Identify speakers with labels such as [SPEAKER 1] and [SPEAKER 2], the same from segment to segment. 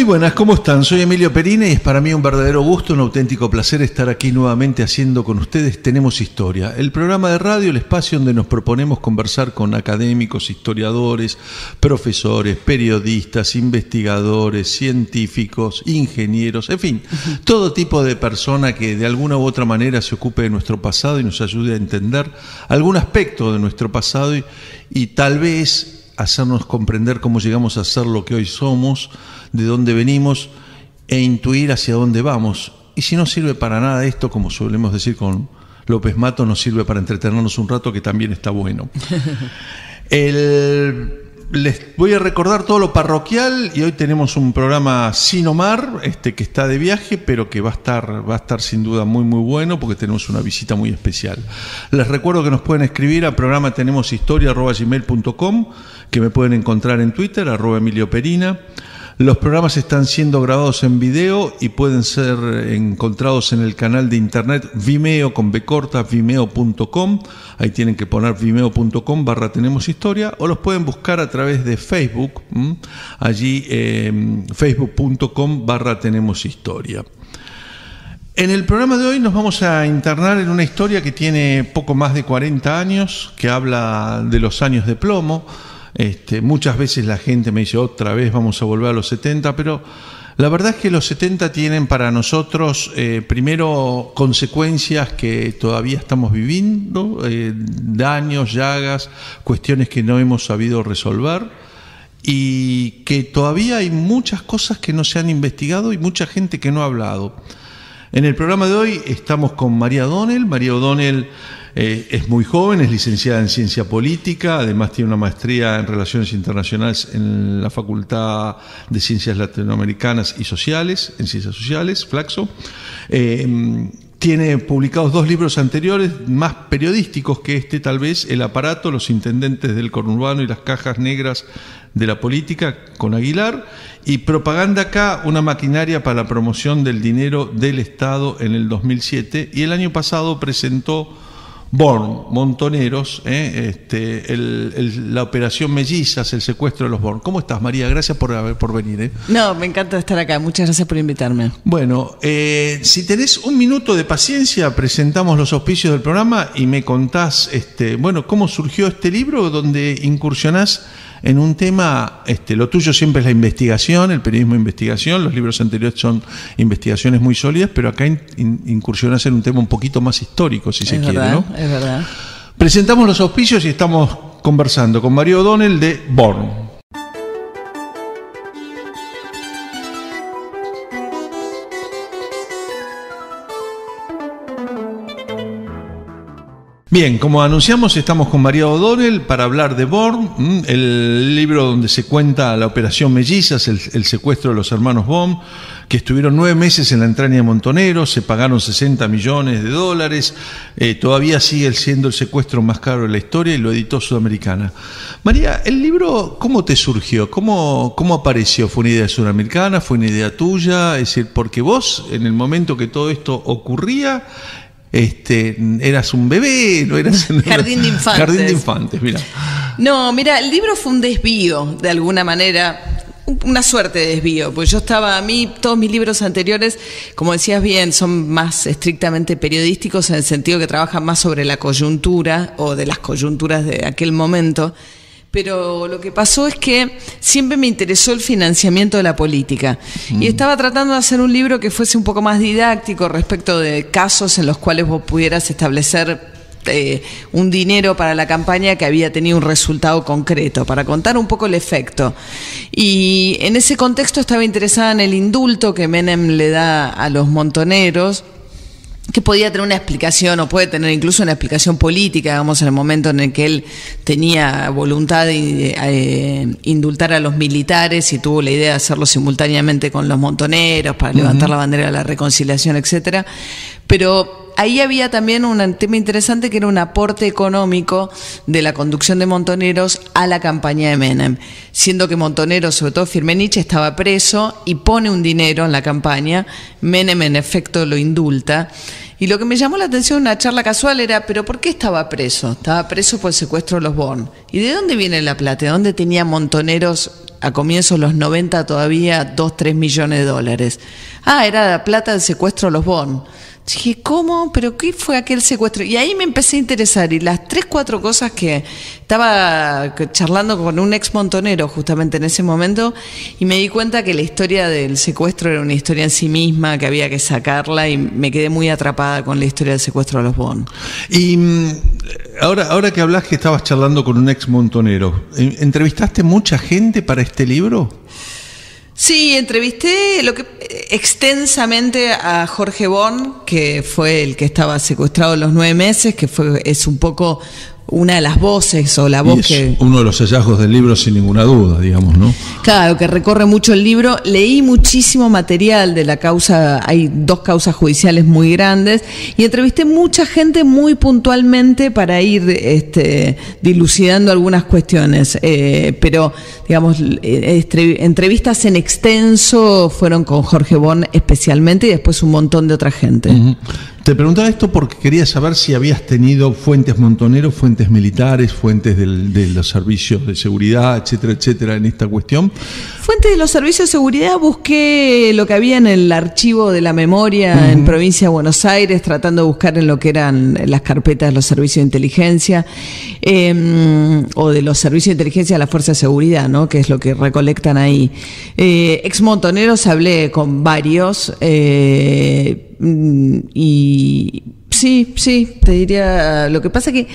[SPEAKER 1] Muy buenas, ¿cómo están? Soy Emilio Perini y es para mí un verdadero gusto, un auténtico placer estar aquí nuevamente haciendo con ustedes Tenemos Historia, el programa de radio, el espacio donde nos proponemos conversar con académicos, historiadores, profesores, periodistas, investigadores, científicos, ingenieros, en fin, todo tipo de persona que de alguna u otra manera se ocupe de nuestro pasado y nos ayude a entender algún aspecto de nuestro pasado y tal vez hacernos comprender cómo llegamos a ser lo que hoy somos, de dónde venimos e intuir hacia dónde vamos. Y si no sirve para nada esto, como solemos decir con López Mato, nos sirve para entretenernos un rato, que también está bueno. Les voy a recordar todo lo parroquial y hoy tenemos un programa sin Omar, que está de viaje, pero que va a estar sin duda muy muy bueno porque tenemos una visita muy especial. Les recuerdo que nos pueden escribir al programa tenemoshistoria@gmail.com, que me pueden encontrar en Twitter, @EmilioPerina. Los programas están siendo grabados en video y pueden ser encontrados en el canal de internet Vimeo con B corta, vimeo.com. Ahí tienen que poner vimeo.com/Tenemos Historia, o los pueden buscar a través de Facebook, allí facebook.com/Tenemos Historia. En el programa de hoy nos vamos a internar en una historia que tiene poco más de 40 años, que habla de los años de plomo. Muchas veces la gente me dice otra vez vamos a volver a los 70, pero la verdad es que los 70 tienen para nosotros primero consecuencias que todavía estamos viviendo, daños, llagas, cuestiones que no hemos sabido resolver y que todavía hay muchas cosas que no se han investigado y mucha gente que no ha hablado. En el programa de hoy estamos con María O'Donnell. María O'Donnell es muy joven, es licenciada en Ciencia Política, además tiene una maestría en Relaciones Internacionales en la Facultad de Ciencias Latinoamericanas y Sociales, en Ciencias Sociales, Flaxo. Tiene publicados 2 libros anteriores, más periodísticos que tal vez, El aparato, los intendentes del conurbano y las cajas negras de la política, con Aguilar, y Propaganda acá, una maquinaria para la promoción del dinero del Estado, en el 2007, y el año pasado presentó Born, Montoneros, la operación Mellizas, el secuestro de los Born. ¿Cómo estás, María? Gracias por venir.
[SPEAKER 2] No, me encanta estar acá. Muchas gracias por invitarme.
[SPEAKER 1] Bueno, si tenés un minuto de paciencia, presentamos los auspicios del programa y me contás, cómo surgió este libro donde incursionás en un tema. Lo tuyo siempre es la investigación, el periodismo de investigación. Los libros anteriores son investigaciones muy sólidas, pero acá incursionás en un tema un poquito más histórico, si se quiere, ¿no?
[SPEAKER 2] Es verdad.
[SPEAKER 1] Presentamos los auspicios y estamos conversando con María O'Donnell de Born. Bien, como anunciamos, estamos con María O'Donnell para hablar de Born, el libro donde se cuenta la operación Mellizas, el secuestro de los hermanos Born, que estuvieron 9 meses en la entraña de Montoneros, se pagaron $60 millones, todavía sigue siendo el secuestro más caro de la historia y lo editó Sudamericana. María, ¿el libro cómo te surgió? ¿Cómo apareció? ¿Fue una idea sudamericana? ¿Fue una idea tuya? Es decir, porque vos, en el momento que todo esto ocurría, eras un bebé, no eras
[SPEAKER 2] Jardín de infantes.
[SPEAKER 1] Jardín de infantes, mira.
[SPEAKER 2] No, mira, el libro fue un desvío, de alguna manera, una suerte de desvío, pues todos mis libros anteriores, como decías bien, son más estrictamente periodísticos en el sentido que trabajan más sobre la coyuntura o de las coyunturas de aquel momento. Pero lo que pasó es que siempre me interesó el financiamiento de la política y estaba tratando de hacer un libro que fuese un poco más didáctico respecto de casos en los cuales vos pudieras establecer un dinero para la campaña que había tenido un resultado concreto, para contar un poco el efecto. Y en ese contexto estaba interesada en el indulto que Menem le da a los montoneros, que podía tener una explicación, o puede tener incluso una explicación política, digamos, en el momento en el que él tenía voluntad de indultar a los militares y tuvo la idea de hacerlo simultáneamente con los montoneros para levantar la bandera de la reconciliación, etcétera. Pero ahí había también un tema interesante que era un aporte económico de la conducción de Montoneros a la campaña de Menem, siendo que Montoneros, sobre todo Firmenich, estaba preso y pone un dinero en la campaña. Menem en efecto lo indulta. Y lo que me llamó la atención en una charla casual era, ¿pero por qué estaba preso? Estaba preso por el secuestro de los Born. ¿Y de dónde viene la plata? ¿De dónde tenía Montoneros a comienzos de los 90 todavía 2-3 millones de dólares. Era la plata del secuestro de los Born. Dije, ¿cómo? ¿Pero qué fue aquel secuestro? Y ahí me empecé a interesar, y las 3-4 cosas que estaba charlando con un ex montonero justamente en ese momento, y me di cuenta que la historia del secuestro era una historia en sí misma, que había que sacarla, y me quedé muy atrapada con la historia del secuestro de los Born.
[SPEAKER 1] Y ahora que hablas que estabas charlando con un ex montonero, ¿entrevistaste mucha gente para este libro?
[SPEAKER 2] Sí, entrevisté extensamente a Jorge Born, que fue el que estaba secuestrado los 9 meses, que es un poco una de las voces o la voz
[SPEAKER 1] es
[SPEAKER 2] que...
[SPEAKER 1] uno de los hallazgos del libro sin ninguna duda, digamos, ¿no?
[SPEAKER 2] Claro, que recorre mucho el libro. Leí muchísimo material de la causa, hay 2 causas judiciales muy grandes, y entrevisté mucha gente muy puntualmente para ir dilucidando algunas cuestiones, pero digamos, entrevistas en extenso fueron con Jorge Born especialmente, y después un montón de otra gente.
[SPEAKER 1] Uh-huh. Te preguntaba esto porque quería saber si habías tenido fuentes montoneros, fuentes militares, fuentes de los servicios de seguridad, etcétera, etcétera, en esta cuestión.
[SPEAKER 2] Fuentes de los servicios de seguridad, busqué lo que había en el archivo de la memoria en provincia de Buenos Aires, tratando de buscar en lo que eran las carpetas de los servicios de inteligencia, o de los servicios de inteligencia de la Fuerza de Seguridad, ¿no? Que es lo que recolectan ahí. Ex montoneros hablé con varios, y sí, te diría, lo que pasa que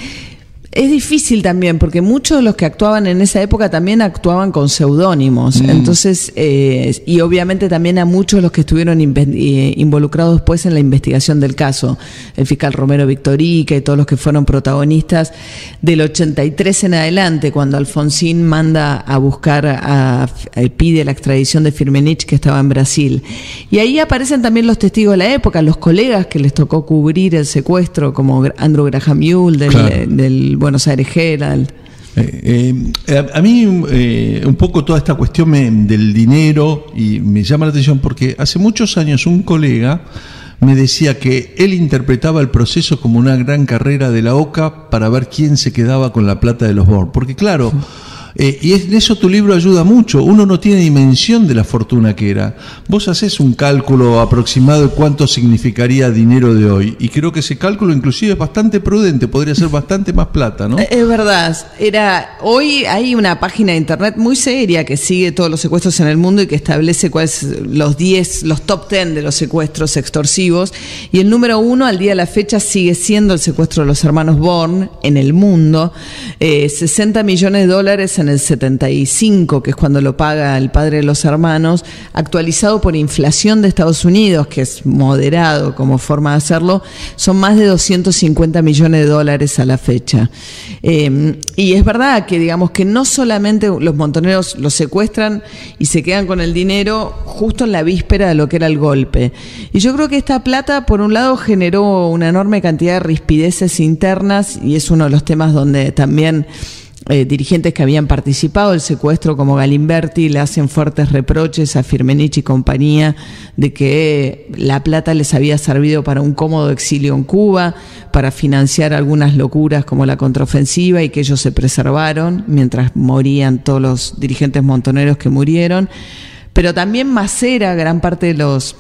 [SPEAKER 2] es difícil también, porque muchos de los que actuaban en esa época también actuaban con seudónimos, entonces, y obviamente también a muchos de los que estuvieron involucrados después en la investigación del caso, el fiscal Romero Victorica y todos los que fueron protagonistas del 83 en adelante, cuando Alfonsín manda a buscar, pide la extradición de Firmenich, que estaba en Brasil. Y ahí aparecen también los testigos de la época, los colegas que les tocó cubrir el secuestro, como Andrew Graham Mule, del Buenos Aires Herald.
[SPEAKER 1] A mí un poco toda esta cuestión del dinero, y me llama la atención porque hace muchos años un colega me decía que él interpretaba el proceso como una gran carrera de la OCA para ver quién se quedaba con la plata de los Born, porque claro, y en eso tu libro ayuda mucho. Uno no tiene dimensión de la fortuna que era. Vos hacés un cálculo aproximado de cuánto significaría dinero de hoy, y creo que ese cálculo inclusive es bastante prudente, podría ser bastante más plata, ¿no?
[SPEAKER 2] Es verdad. Hoy hay una página de internet muy seria que sigue todos los secuestros en el mundo y que establece cuáles los top 10 de los secuestros extorsivos, y el número 1 al día de la fecha sigue siendo el secuestro de los hermanos Born en el mundo. 60 millones de dólares en el 75, que es cuando lo paga el padre de los hermanos, actualizado por inflación de Estados Unidos, que es moderado como forma de hacerlo, son más de 250 millones de dólares a la fecha. Y es verdad que, digamos, que no solamente los montoneros los secuestran y se quedan con el dinero justo en la víspera de lo que era el golpe. Y yo creo que esta plata, por un lado, generó una enorme cantidad de rispideces internas, y es uno de los temas donde también dirigentes que habían participado del secuestro, como Galimberti, le hacen fuertes reproches a Firmenich y compañía de que la plata les había servido para un cómodo exilio en Cuba, para financiar algunas locuras como la contraofensiva, y que ellos se preservaron mientras morían todos los dirigentes montoneros que murieron. Pero también Macera, gran parte de los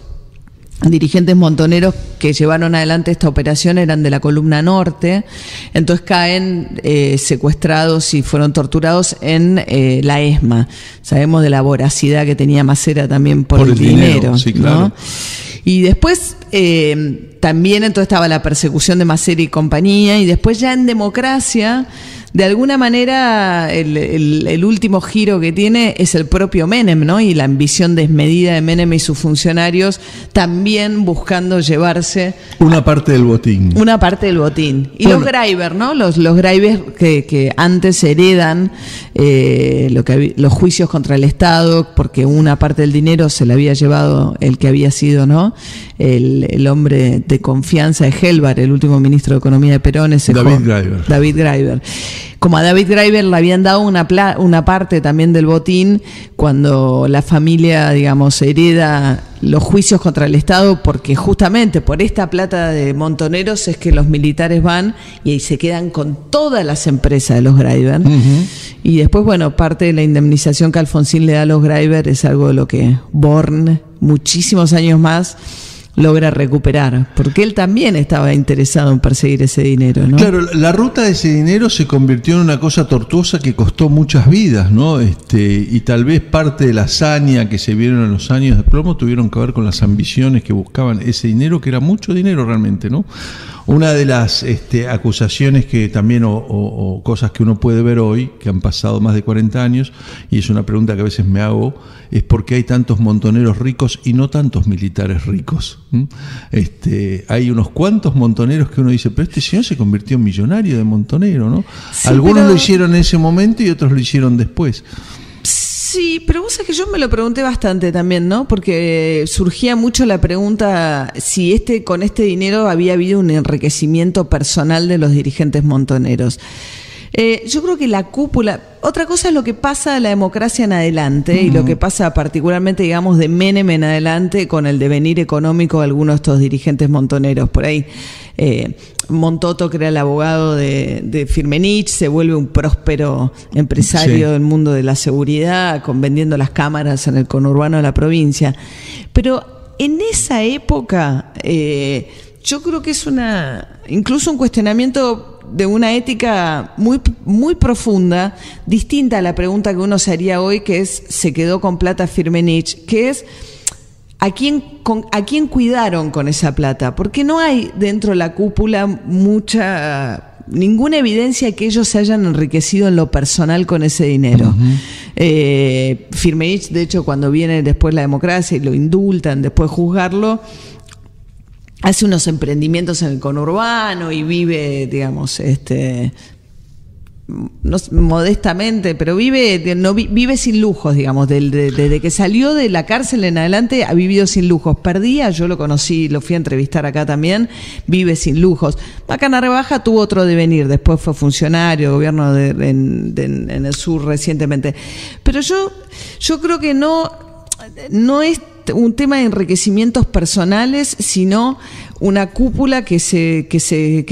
[SPEAKER 2] dirigentes montoneros que llevaron adelante esta operación eran de la columna norte, entonces caen secuestrados y fueron torturados en la ESMA. Sabemos de la voracidad que tenía Macera también por el dinero,
[SPEAKER 1] sí, claro,
[SPEAKER 2] ¿no? Y después también entonces estaba la persecución de Macera y compañía, y después ya en Democracia, de alguna manera el último giro que tiene es el propio Menem, ¿no? Y la ambición desmedida de Menem y sus funcionarios, también buscando llevarse
[SPEAKER 1] una parte del botín. Una
[SPEAKER 2] parte del botín. Y bueno, los Greiber, ¿no? Los Greiber que antes heredan los juicios contra el Estado, porque una parte del dinero se le había llevado el que había sido, ¿no? El hombre de confianza de Helbar, el último ministro de Economía de Perón,
[SPEAKER 1] David Greiber.
[SPEAKER 2] como a David Graeber le habían dado una parte también del botín cuando la familia, digamos, hereda los juicios contra el Estado, porque justamente por esta plata de Montoneros es que los militares van y ahí se quedan con todas las empresas de los Graeber. Y después, bueno, parte de la indemnización que Alfonsín le da a los Graeber es algo de lo que Born, muchísimos años más, logra recuperar, porque él también estaba interesado en perseguir ese dinero, ¿no?
[SPEAKER 1] Claro, la ruta de ese dinero se convirtió en una cosa tortuosa que costó muchas vidas, ¿no? Y tal vez parte de la hazaña que se vieron en los años de plomo tuvieron que ver con las ambiciones que buscaban ese dinero, que era mucho dinero realmente, ¿no? Una de las acusaciones que también, o cosas que uno puede ver hoy, que han pasado más de 40 años, y es una pregunta que a veces me hago, es por qué hay tantos montoneros ricos y no tantos militares ricos. Hay unos cuantos montoneros que uno dice, pero este señor se convirtió en millonario de montonero, ¿no?
[SPEAKER 2] Sí,
[SPEAKER 1] algunos lo hicieron en ese momento y otros lo hicieron después.
[SPEAKER 2] Sí, pero vos sabés que yo me lo pregunté bastante también, ¿no? Porque surgía mucho la pregunta si con este dinero había habido un enriquecimiento personal de los dirigentes montoneros. Yo creo que la cúpula, otra cosa es lo que pasa de la democracia en adelante y lo que pasa particularmente, digamos, de Menem en adelante con el devenir económico de algunos de estos dirigentes montoneros. Por ahí Montoto, que era el abogado de Firmenich, se vuelve un próspero empresario del mundo de la seguridad, vendiendo las cámaras en el conurbano de la provincia. Pero en esa época yo creo que es incluso un cuestionamiento de una ética muy, muy profunda, distinta a la pregunta que uno se haría hoy, que es, ¿se quedó con plata Firmenich? Que es, ¿a quién cuidaron con esa plata? Porque no hay dentro de la cúpula ninguna evidencia que ellos se hayan enriquecido en lo personal con ese dinero. Firmenich, de hecho, cuando viene después la democracia y lo indultan, después de juzgarlo, hace unos emprendimientos en el conurbano y vive, digamos, no modestamente, pero vive sin lujos, digamos, desde que salió de la cárcel en adelante ha vivido sin lujos. Perdía, yo lo conocí, lo fui a entrevistar acá también, vive sin lujos. Macana Rebaja tuvo otro devenir, después fue funcionario, gobierno en el sur recientemente. Pero yo creo que no es un tema de enriquecimientos personales, sino una cúpula que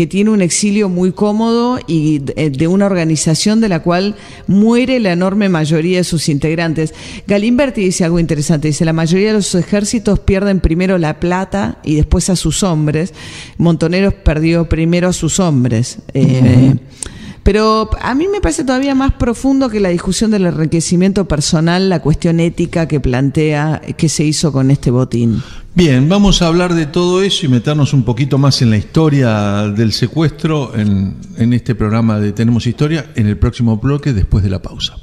[SPEAKER 2] tiene un exilio muy cómodo y de una organización de la cual muere la enorme mayoría de sus integrantes. Galimberti dice algo interesante, dice: la mayoría de los ejércitos pierden primero la plata y después a sus hombres. Montoneros perdió primero a sus hombres. Pero a mí me parece todavía más profundo que la discusión del enriquecimiento personal, la cuestión ética que plantea qué se hizo con este botín.
[SPEAKER 1] Bien, vamos a hablar de todo eso y meternos un poquito más en la historia del secuestro en este programa de Tenemos Historia, en el próximo bloque, después de la pausa.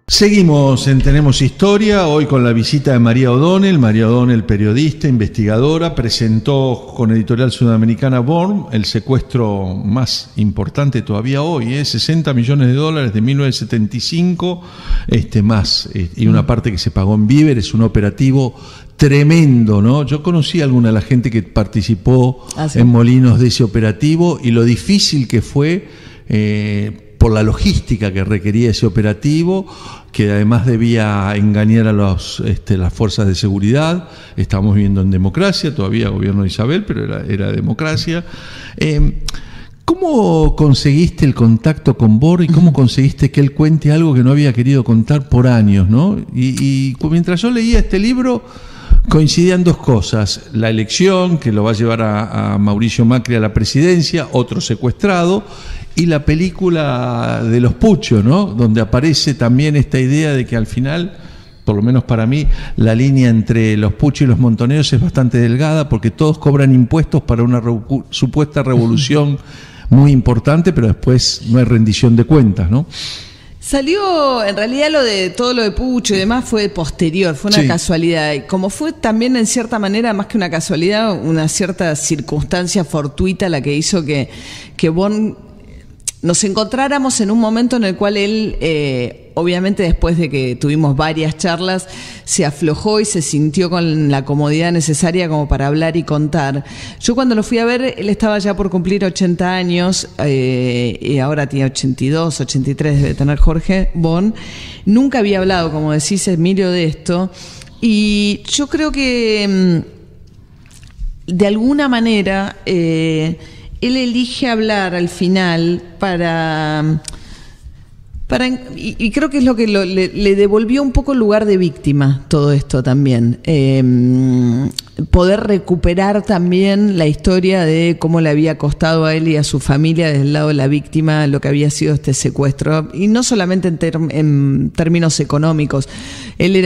[SPEAKER 1] Seguimos en Tenemos Historia, hoy con la visita de María O'Donnell. María O'Donnell, periodista, investigadora, presentó con Editorial Sudamericana Born el secuestro más importante todavía hoy, $60 millones de 1975, y una parte que se pagó en víveres, un operativo tremendo, ¿no? Yo conocí a alguna de la gente que participó en Molinos de ese operativo y lo difícil que fue por la logística que requería ese operativo, que además debía engañar a las fuerzas de seguridad. Estamos viviendo en democracia, todavía gobierno de Isabel, pero era democracia. ¿Cómo conseguiste el contacto con Born y cómo conseguiste que él cuente algo que no había querido contar por años, ¿no? Y mientras yo leía este libro, coincidían dos cosas: la elección, que lo va a llevar a Mauricio Macri a la presidencia, otro secuestrado, y la película de los Puchos, ¿no? Donde aparece también esta idea de que al final, por lo menos para mí, la línea entre los Puchos y los Montoneros es bastante delgada, porque todos cobran impuestos para una supuesta revolución muy importante, pero después no hay rendición de cuentas, ¿no?
[SPEAKER 2] Salió, en realidad todo lo de Pucho y demás fue posterior, fue una casualidad. Y como fue también en cierta manera, más que una casualidad, una cierta circunstancia fortuita la que hizo que Born nos encontráramos en un momento en el cual él, obviamente después de que tuvimos varias charlas, se aflojó y se sintió con la comodidad necesaria como para hablar y contar. Yo cuando lo fui a ver, él estaba ya por cumplir 80 años, y ahora tiene 82, 83 debe tener Jorge Bon. Nunca había hablado, como decís, Emilio, de esto. Y yo creo que de alguna manera él elige hablar al final y creo que es lo que le devolvió un poco el lugar de víctima todo esto también. Poder recuperar también la historia de cómo le había costado a él y a su familia desde el lado de la víctima lo que había sido este secuestro, y no solamente en términos económicos. Él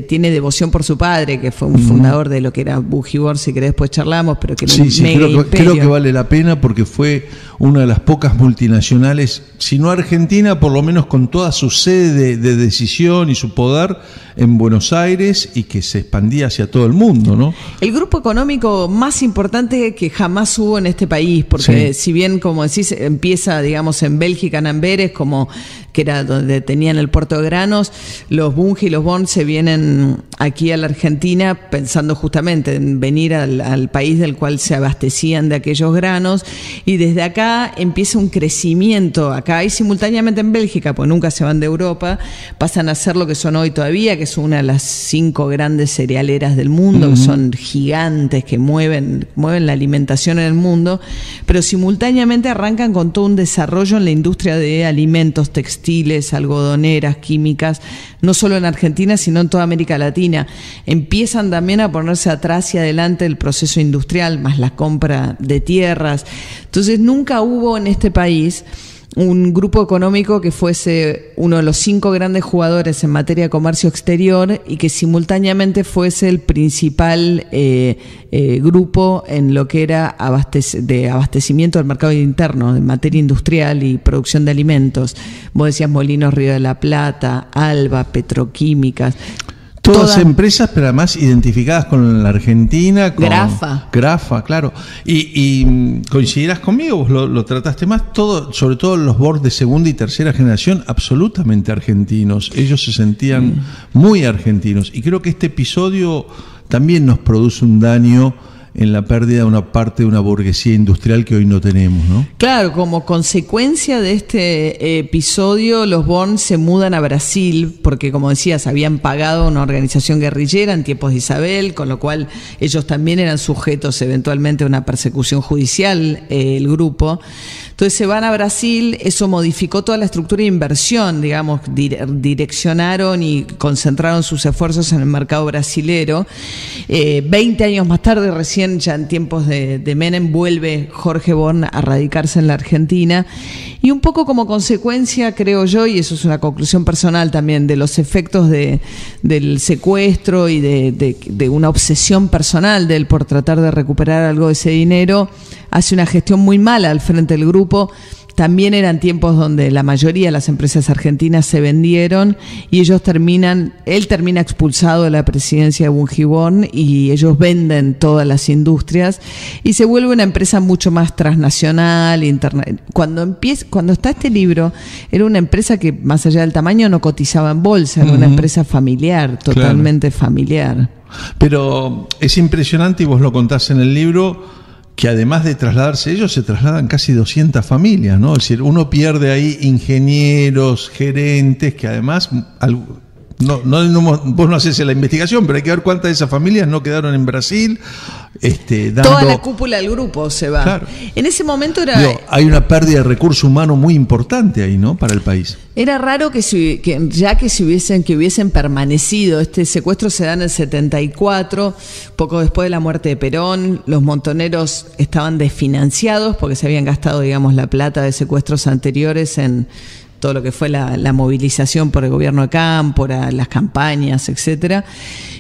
[SPEAKER 2] tiene devoción por su padre, que fue un fundador de lo que era Bujibor, si querés después charlamos, pero que era un mega imperio.
[SPEAKER 1] Creo que vale la pena porque fue una de las pocas multinacionales, si no argentina, por lo menos con toda su sede de decisión y su poder en Buenos Aires, y que se expandía hacia todo el mundo, ¿no?
[SPEAKER 2] El grupo económico más importante que jamás hubo en este país, porque si bien, como decís, empieza, digamos, en Bélgica, en Amberes, como que era donde tenían el puerto de granos, los Bunge y los Bon se vienen aquí a la Argentina pensando justamente en venir al país del cual se abastecían de aquellos granos, y desde acá empieza un crecimiento acá y simultáneamente en Bélgica, pues nunca se van de Europa, pasan a ser lo que son hoy todavía, que es una de las 5 grandes cerealeras del mundo, que son gigantes, que mueven la alimentación en el mundo, pero simultáneamente arrancan con todo un desarrollo en la industria de alimentos, textiles, algodoneras, químicas, no solo en Argentina, sino en toda América Latina. Empiezan también a ponerse atrás y adelante el proceso industrial, más la compra de tierras. Entonces nunca hubo en este país un grupo económico que fuese uno de los 5 grandes jugadores en materia de comercio exterior y que simultáneamente fuese el principal grupo en lo que era de abastecimiento del mercado interno, en materia industrial y producción de alimentos. Vos decías Molinos Río de la Plata, Alba, Petroquímicas.
[SPEAKER 1] Todas empresas, pero además identificadas con la Argentina. Con Grafa, claro. Y coincidirás conmigo, vos lo trataste más, sobre todo los boards de segunda y tercera generación, absolutamente argentinos. Ellos se sentían muy argentinos. Y creo que este episodio también nos produce un daño en la pérdida de una parte de una burguesía industrial que hoy no tenemos, ¿no?
[SPEAKER 2] Claro, como consecuencia de este episodio, los Bon se mudan a Brasil, porque como decías, habían pagado una organización guerrillera en tiempos de Isabel, con lo cual ellos también eran sujetos eventualmente a una persecución judicial, el grupo. Entonces se van a Brasil, eso modificó toda la estructura de inversión, digamos, direccionaron y concentraron sus esfuerzos en el mercado brasilero. 20 años más tarde, recién ya en tiempos de Menem, vuelve Jorge Bon a radicarse en la Argentina, y un poco como consecuencia, creo yo, y eso es una conclusión personal también, de los efectos del secuestro y de una obsesión personal de él por tratar de recuperar algo de ese dinero, hace una gestión muy mala al frente del grupo. También eran tiempos donde la mayoría de las empresas argentinas se vendieron y él termina expulsado de la presidencia de Bungibón y ellos venden todas las industrias y se vuelve una empresa mucho más transnacional, Cuando está este libro, era una empresa que más allá del tamaño no cotizaba en bolsa, era una empresa familiar, totalmente familiar.
[SPEAKER 1] Pero es impresionante, y vos lo contás en el libro, que además de trasladarse ellos, se trasladan casi 200 familias, ¿no? Es decir, uno pierde ahí ingenieros, gerentes, que además, vos no haces la investigación, pero hay que ver cuántas de esas familias no quedaron en Brasil.
[SPEAKER 2] Toda la cúpula del grupo se va. Claro. En ese momento
[SPEAKER 1] hay una pérdida de recurso humano muy importante ahí, ¿no? Para el país.
[SPEAKER 2] Era raro que hubiesen permanecido. Este secuestro se da en el 74, poco después de la muerte de Perón. Los montoneros estaban desfinanciados porque se habían gastado, digamos, la plata de secuestros anteriores en todo lo que fue la movilización por el gobierno de Campo, las campañas, etcétera.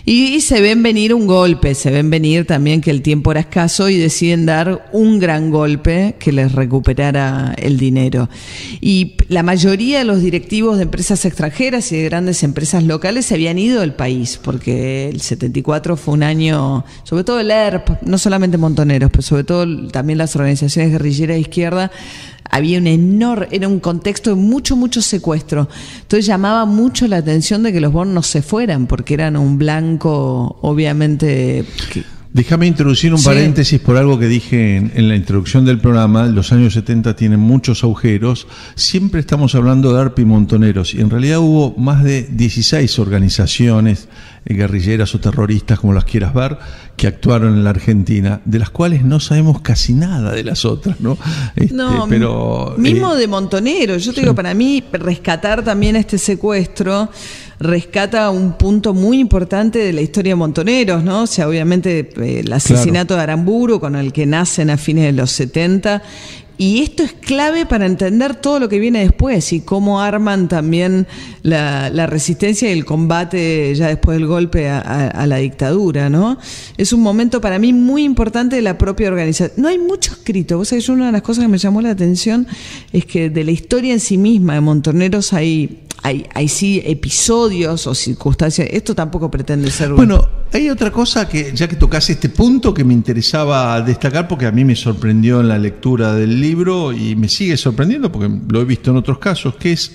[SPEAKER 2] Y se ven venir un golpe, se ven venir también que el tiempo era escaso y deciden dar un gran golpe que les recuperara el dinero. Y la mayoría de los directivos de empresas extranjeras y de grandes empresas locales se habían ido del país, porque el 74 fue un año, sobre todo el ERP, no solamente Montoneros, pero sobre todo también las organizaciones guerrilleras de izquierda, había era un contexto de mucho secuestro. Entonces llamaba mucho la atención de que los Born no se fueran, porque eran un blanco, obviamente...
[SPEAKER 1] Déjame introducir un paréntesis por algo que dije en la introducción del programa. Los años 70 tienen muchos agujeros. Siempre estamos hablando de ARPA y montoneros, y en realidad hubo más de 16 organizaciones guerrilleras o terroristas, como las quieras ver, que actuaron en la Argentina, de las cuales no sabemos casi nada de las otras, ¿no?
[SPEAKER 2] Pero mismo de montoneros. Yo te digo, para mí, rescatar también este secuestro rescata un punto muy importante de la historia de Montoneros, ¿no? O sea, obviamente el asesinato de Aramburu, con el que nacen a fines de los 70, y esto es clave para entender todo lo que viene después y cómo arman también la resistencia y el combate ya después del golpe a la dictadura, ¿no? Es un momento para mí muy importante de la propia organización. No hay mucho escrito. Vos sabés, una de las cosas que me llamó la atención es que de la historia en sí misma de Montoneros hay sí episodios o circunstancias. Esto tampoco pretende ser...
[SPEAKER 1] Bueno, hay otra cosa que, ya que tocás este punto, que me interesaba destacar, porque a mí me sorprendió en la lectura del libro y me sigue sorprendiendo porque lo he visto en otros casos, que es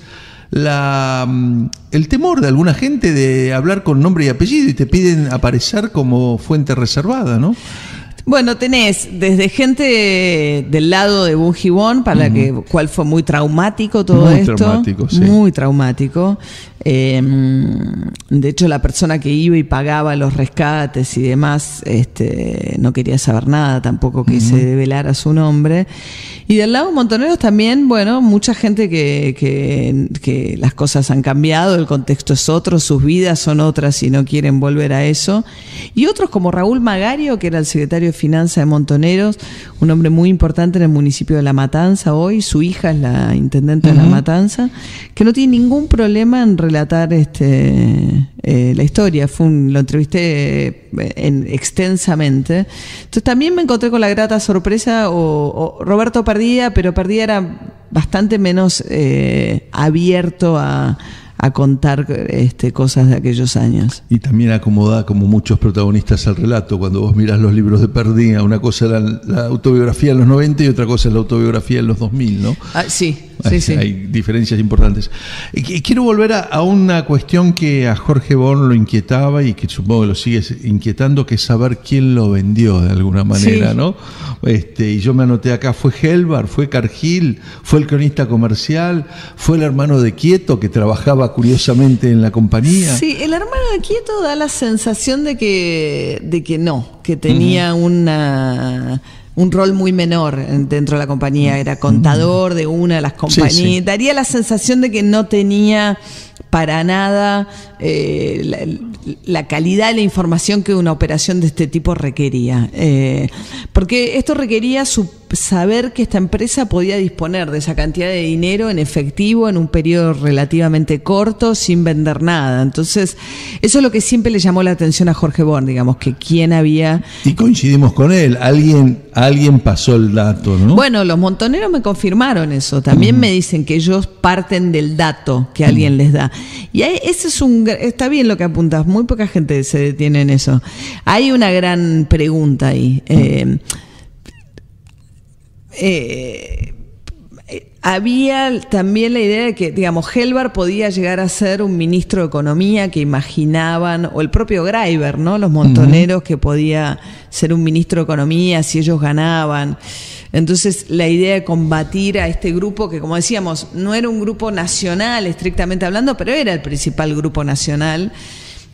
[SPEAKER 1] el temor de alguna gente de hablar con nombre y apellido y te piden aparecer como fuente reservada, ¿no?
[SPEAKER 2] Bueno, tenés desde gente del lado de Bungiboon, para la cual fue muy traumático todo
[SPEAKER 1] muy
[SPEAKER 2] esto.
[SPEAKER 1] Traumático, sí.
[SPEAKER 2] Muy traumático. De hecho, la persona que iba y pagaba los rescates y demás, no quería saber nada, tampoco que se develara su nombre. Y del lado Montoneros también, bueno, mucha gente que las cosas han cambiado, el contexto es otro, sus vidas son otras y no quieren volver a eso. Y otros como Raúl Magario, que era el secretario de Finanzas de Montoneros, un hombre muy importante en el municipio de La Matanza hoy, su hija es la intendente de La Matanza, que no tiene ningún problema en relatar la historia. Lo entrevisté extensamente. Entonces también me encontré con la grata sorpresa, o Roberto Perdía, pero Perdía era bastante menos abierto a contar cosas de aquellos años.
[SPEAKER 1] Y también acomoda como muchos protagonistas al relato. Cuando vos mirás los libros de Perdía, una cosa era la autobiografía en los 90 y otra cosa es la autobiografía en los 2000, ¿no?
[SPEAKER 2] Sí.
[SPEAKER 1] Hay diferencias importantes. Y quiero volver a una cuestión que a Jorge Born lo inquietaba y que supongo que lo sigue inquietando, que es saber quién lo vendió de alguna manera, ¿no? Y yo me anoté acá, fue Helbar, fue Cargill, fue el cronista comercial, fue el hermano de Quieto que trabajaba curiosamente en la compañía.
[SPEAKER 2] Sí, el hermano de Quieto da la sensación de que no, que tenía un rol muy menor dentro de la compañía, era contador de una de las compañías. Sí. Daría la sensación de que no tenía para nada la calidad de la información que una operación de este tipo requería. Porque esto requería saber que esta empresa podía disponer de esa cantidad de dinero en efectivo en un periodo relativamente corto, sin vender nada. Entonces, eso es lo que siempre le llamó la atención a Jorge Born, digamos, que quién había...
[SPEAKER 1] Y coincidimos con él, alguien pasó el dato, ¿no?
[SPEAKER 2] Bueno, los montoneros me confirmaron eso. También me dicen que ellos parten del dato que alguien les da. Y ese está bien lo que apuntas, muy poca gente se detiene en eso. Hay una gran pregunta ahí. Había también la idea de que, digamos, Helbar podía llegar a ser un ministro de Economía que imaginaban, o el propio Greiber, ¿no? Los montoneros, que podía ser un ministro de Economía si ellos ganaban. Entonces, la idea de combatir a este grupo, que como decíamos, no era un grupo nacional estrictamente hablando, pero era el principal grupo nacional.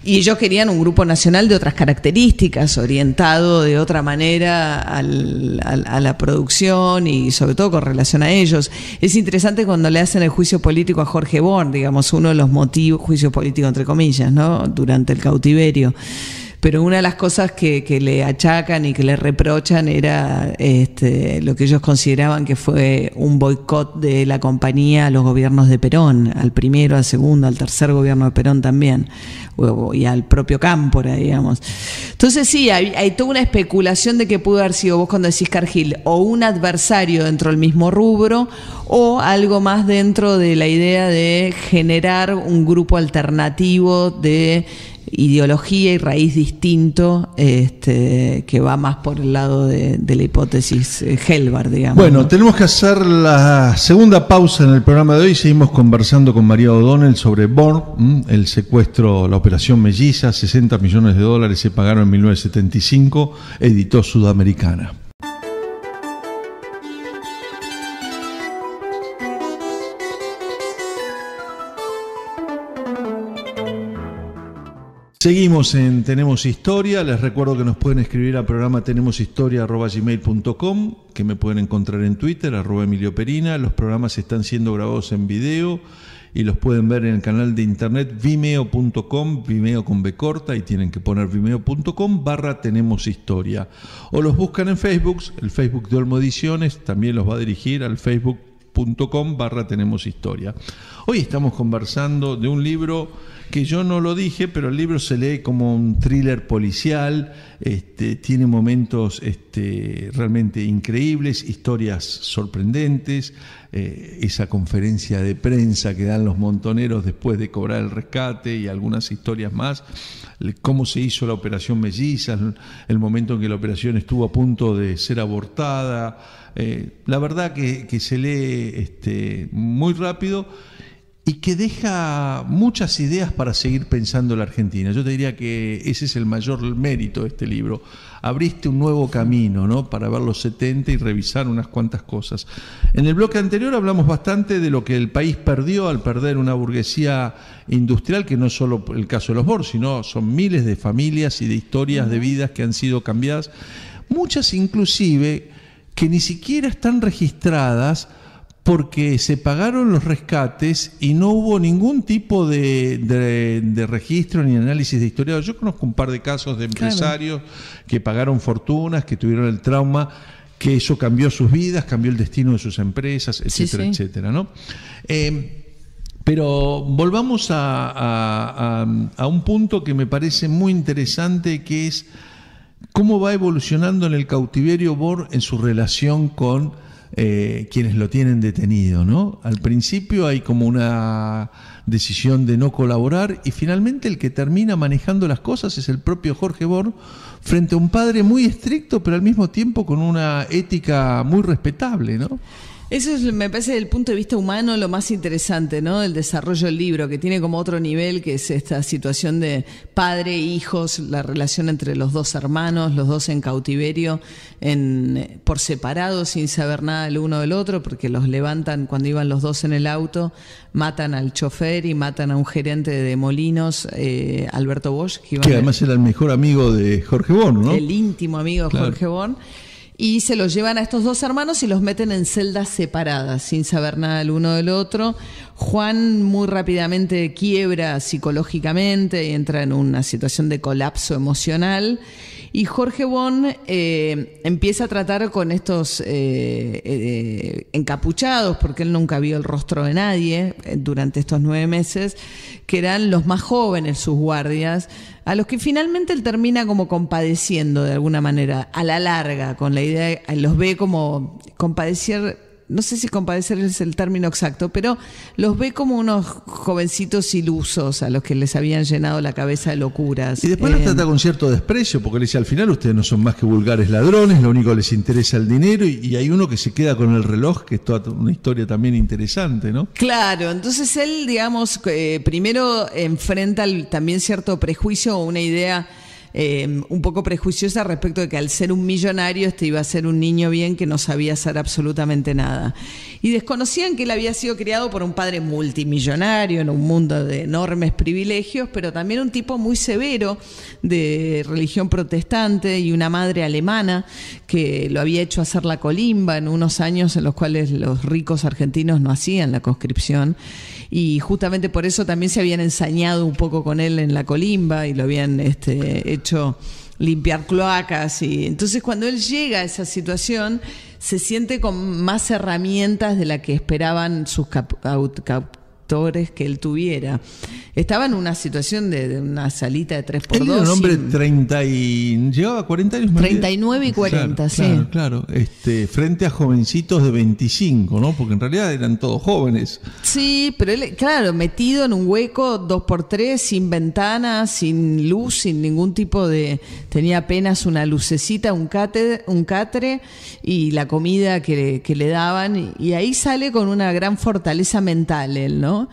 [SPEAKER 2] Y ellos querían un grupo nacional de otras características, orientado de otra manera a la producción y sobre todo con relación a ellos. Es interesante cuando le hacen el juicio político a Jorge Born, digamos, uno de los motivos, juicio político entre comillas, ¿no? Durante el cautiverio. Pero una de las cosas que le achacan y que le reprochan era lo que ellos consideraban que fue un boicot de la compañía a los gobiernos de Perón, al primero, al segundo, al tercer gobierno de Perón también, y al propio Cámpora, digamos. Entonces sí, hay toda una especulación de que pudo haber sido, vos cuando decís Cargill, o un adversario dentro del mismo rubro, o algo más dentro de la idea de generar un grupo alternativo de ideología y raíz distinto, que va más por el lado de la hipótesis Helbart, digamos.
[SPEAKER 1] Bueno,
[SPEAKER 2] ¿no?
[SPEAKER 1] tenemos que hacer la segunda pausa en el programa de hoy. Seguimos conversando con María O'Donnell sobre Bourne, el secuestro, la operación Melliza. $60 millones se pagaron en 1975, editó Sudamericana. Seguimos en Tenemos Historia. Les recuerdo que nos pueden escribir al programa tenemoshistoria@gmail.com, que me pueden encontrar en Twitter, @EmilioPerina. Los programas están siendo grabados en video y los pueden ver en el canal de internet vimeo.com, Vimeo con B corta, y tienen que poner vimeo.com/Tenemos Historia. O los buscan en Facebook, el Facebook de Olmo Ediciones también los va a dirigir al facebook.com/Tenemos Historia. Hoy estamos conversando de un libro que yo no lo dije, pero el libro se lee como un thriller policial, tiene momentos realmente increíbles, historias sorprendentes, esa conferencia de prensa que dan los montoneros después de cobrar el rescate y algunas historias más, cómo se hizo la operación Melliza, el momento en que la operación estuvo a punto de ser abortada. La verdad que se lee muy rápido y que deja muchas ideas para seguir pensando la Argentina. Yo te diría que ese es el mayor mérito de este libro. Abriste un nuevo camino, ¿no?, para ver los 70 y revisar unas cuantas cosas. En el bloque anterior hablamos bastante de lo que el país perdió al perder una burguesía industrial, que no es solo el caso de los Bohr, sino son miles de familias y de historias de vidas que han sido cambiadas, muchas inclusive que ni siquiera están registradas porque se pagaron los rescates y no hubo ningún tipo de registro ni análisis de historia. Yo conozco un par de casos de empresarios que pagaron fortunas, que tuvieron el trauma, que eso cambió sus vidas, cambió el destino de sus empresas, etcétera, etcétera, ¿no? Pero volvamos a un punto que me parece muy interesante, que es cómo va evolucionando en el cautiverio Bohr en su relación con quienes lo tienen detenido, ¿no? Al principio hay como una decisión de no colaborar y finalmente el que termina manejando las cosas es el propio Jorge Bohr, frente a un padre muy estricto pero al mismo tiempo con una ética muy respetable, ¿no?
[SPEAKER 2] Eso es, me parece, desde el punto de vista humano lo más interesante, ¿no?, del desarrollo del libro, que tiene como otro nivel, que es esta situación de padre e hijos, la relación entre los dos hermanos, los dos en cautiverio, por separado, sin saber nada el uno del otro, porque los levantan cuando iban los dos en el auto, matan al chofer y matan a un gerente de Molinos, Alberto Bosch, que
[SPEAKER 1] además era el mejor amigo de Jorge Bohr, ¿no?
[SPEAKER 2] El íntimo amigo de Jorge Bohr. Y se los llevan a estos dos hermanos y los meten en celdas separadas, sin saber nada el uno del otro. Juan muy rápidamente quiebra psicológicamente y entra en una situación de colapso emocional. Y Jorge Bohr empieza a tratar con estos encapuchados, porque él nunca vio el rostro de nadie durante estos 9 meses, que eran los más jóvenes, sus guardias, a los que finalmente él termina como compadeciendo de alguna manera, a la larga, con la idea, los ve como compadecer. No sé si compadecer es el término exacto, pero los ve como unos jovencitos ilusos a los que les habían llenado la cabeza de locuras.
[SPEAKER 1] Y después los trata con cierto desprecio, porque le dice, al final ustedes no son más que vulgares ladrones, lo único que les interesa el dinero, y hay uno que se queda con el reloj, que es toda una historia también interesante, ¿no?
[SPEAKER 2] Claro, entonces él, digamos, primero enfrenta también cierto prejuicio o una idea un poco prejuiciosa respecto de que al ser un millonario iba a ser un niño bien que no sabía hacer absolutamente nada. Y desconocían que él había sido criado por un padre multimillonario en un mundo de enormes privilegios, pero también un tipo muy severo de religión protestante y una madre alemana que lo había hecho hacer la colimba en unos años en los cuales los ricos argentinos no hacían la conscripción. Y justamente por eso también se habían ensañado un poco con él en la colimba y lo habían hecho limpiar cloacas. Y entonces cuando él llega a esa situación se siente con más herramientas de la que esperaban sus captores que él tuviera. Estaba en una situación de una salita de 3x2.
[SPEAKER 1] Él era un hombre 30 y... llegaba a 40 años más.
[SPEAKER 2] 39 y 40,
[SPEAKER 1] claro,
[SPEAKER 2] sí.
[SPEAKER 1] Claro. Frente a jovencitos de 25, ¿no? Porque en realidad eran todos jóvenes.
[SPEAKER 2] Sí, pero él, claro, metido en un hueco 2x3, sin ventanas, sin luz, sin ningún tipo de... Tenía apenas una lucecita, un catre y la comida que le daban. Y ahí sale con una gran fortaleza mental él, ¿no?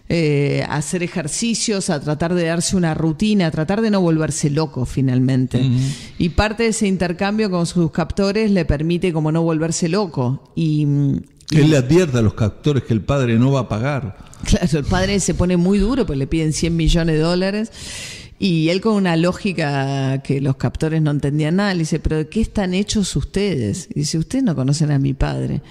[SPEAKER 2] A hacer ejercicios, a tratar de darse una rutina, a tratar de no volverse loco finalmente. Uh-huh. Y parte de ese intercambio con sus captores le permite como no volverse loco. Él
[SPEAKER 1] le advierte a los captores que el padre no va a pagar.
[SPEAKER 2] Claro, el padre se pone muy duro, pues le piden $100 millones. Y él con una lógica que los captores no entendían nada, le dice, ¿pero de qué están hechos ustedes? Y dice, ustedes no conocen a mi padre.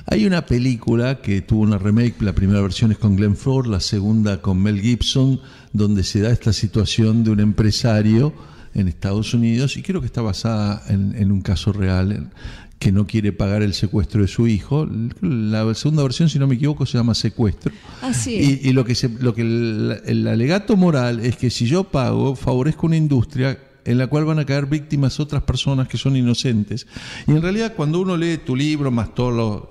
[SPEAKER 1] Hay una película que tuvo una remake, la primera versión es con Glenn Ford, la segunda con Mel Gibson, donde se da esta situación de un empresario en Estados Unidos, y creo que está basada en un caso real, que no quiere pagar el secuestro de su hijo. La segunda versión, si no me equivoco, se llama Secuestro.
[SPEAKER 2] Ah, sí.
[SPEAKER 1] Y lo que el alegato moral es que si yo pago, favorezco una industria en la cual van a caer víctimas otras personas que son inocentes. Y en realidad, cuando uno lee tu libro, más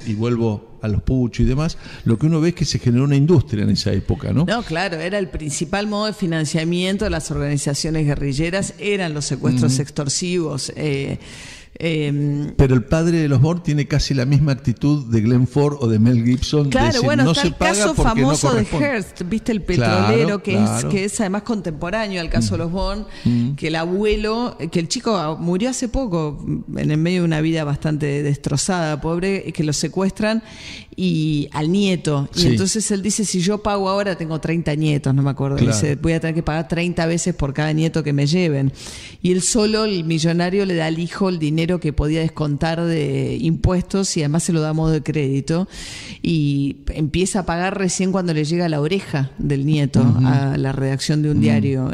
[SPEAKER 1] y vuelvo a los Pucho y demás, lo que uno ve es que se generó una industria en esa época, ¿no?
[SPEAKER 2] No, claro, era el principal modo de financiamiento de las organizaciones guerrilleras, eran los secuestros extorsivos.
[SPEAKER 1] Pero el padre de los Bourne tiene casi la misma actitud de Glenn Ford o de Mel Gibson.
[SPEAKER 2] Claro,
[SPEAKER 1] decir,
[SPEAKER 2] bueno,
[SPEAKER 1] no
[SPEAKER 2] está
[SPEAKER 1] se
[SPEAKER 2] el
[SPEAKER 1] paga
[SPEAKER 2] caso
[SPEAKER 1] porque
[SPEAKER 2] famoso
[SPEAKER 1] no
[SPEAKER 2] de
[SPEAKER 1] corresponde.
[SPEAKER 2] Hearst, ¿viste? El petrolero,
[SPEAKER 1] claro.
[SPEAKER 2] que es además contemporáneo al caso de los Bourne, que el abuelo, que el chico murió hace poco, en el medio de una vida bastante destrozada, pobre, que lo secuestran, y al nieto. Y entonces él dice, si yo pago ahora, tengo 30 nietos, no me acuerdo. Claro. Dice, voy a tener que pagar 30 veces por cada nieto que me lleven. Y él solo, el millonario, le da al hijo el dinero que podía descontar de impuestos y además se lo da a modo de crédito. Y empieza a pagar recién cuando le llega la oreja del nieto a la redacción de un diario.